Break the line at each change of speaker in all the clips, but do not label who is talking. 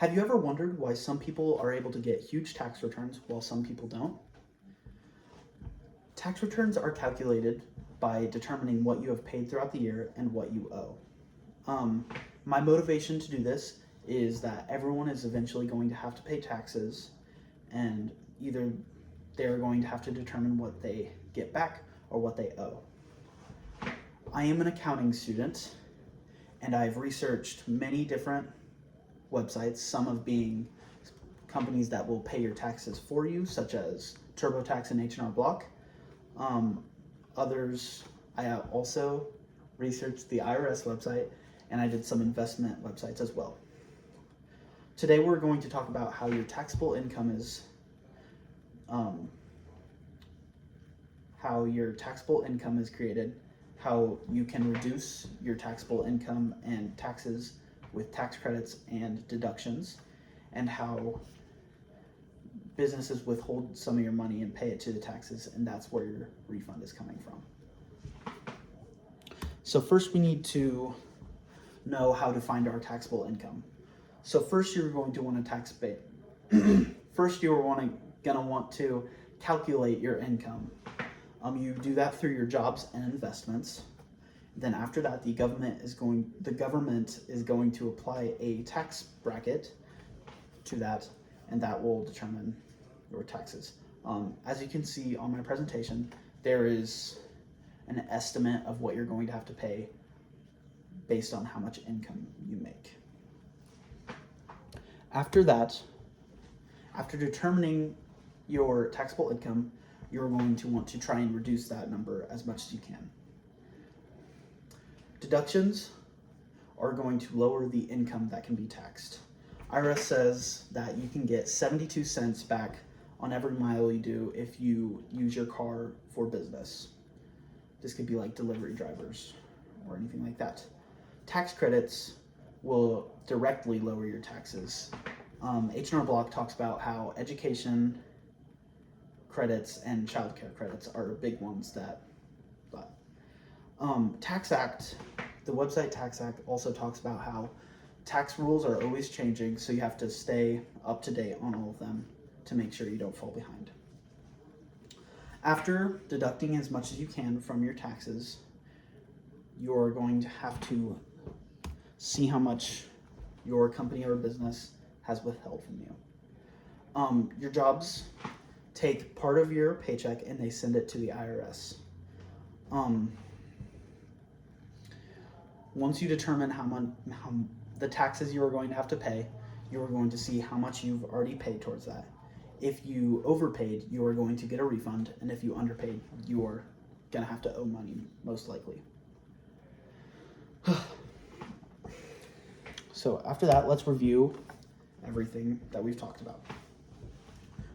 Have you ever wondered why some people are able to get huge tax returns while some people don't? Tax returns are calculated by determining what you have paid throughout the year and what you owe. My motivation to do this is that everyone is eventually going to have to pay taxes, and either they're going to have to determine what they get back or what they owe. I am an accounting student, and I've researched many different websites, some of being companies that will pay your taxes for you, such as TurboTax and H&R Block. Others, I also researched the IRS website, and I did some investment websites as well. Today we're going to talk about how your taxable income is, created, how you can reduce your taxable income and taxes with tax credits and deductions, and how businesses withhold some of your money and pay it to the taxes, and that's where your refund is coming from. So first we need to know how to find our taxable income. So first you're going to want to first you're gonna want to calculate your income. You do that through your jobs and investments. Then after that, the government is going to apply a tax bracket to that, and that will determine your taxes. As you can see on my presentation, there is an estimate of what you're going to have to pay based on how much income you make. After that, after determining your taxable income, you're going to want to try and reduce that number as much as you can. Deductions are going to lower the income that can be taxed. IRS says that you can get 72 cents back on every mile you do if you use your car for business. This could be like delivery drivers or anything like that. Tax credits will directly lower your taxes. H&R Block talks about how education credits and childcare credits are big ones that, Tax Act, the website Tax Act also talks about how tax rules are always changing, so you have to stay up to date on all of them to make sure you don't fall behind. After deducting as much as you can from your taxes, you're going to have to see how much your company or business has withheld from you. Your jobs take part of your paycheck and they send it to the IRS. Once you determine how the taxes you are going to have to pay, you are going to see how much you've already paid towards that. If you overpaid, you are going to get a refund, and if you underpaid, you are going to have to owe money, most likely. So after that, let's review everything that we've talked about.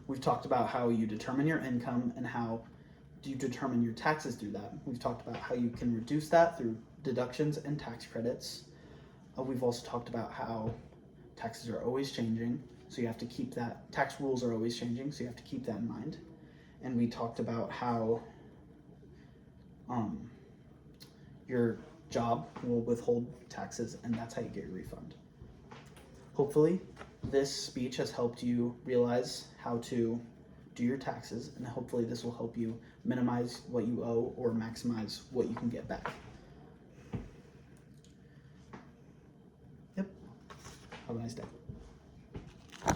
We've talked about how you determine your income and how you determine your taxes through that. We've talked about how you can reduce that through deductions and tax credits. We've also talked about how taxes are always changing, so you have to keep that. Tax rules are always changing, so you have to keep that in mind. And we talked about how your job will withhold taxes, and that's how you get your refund. Hopefully, this speech has helped you realize how to do your taxes, and hopefully this will help you minimize what you owe or maximize what you can get back. Yep. Have a nice day.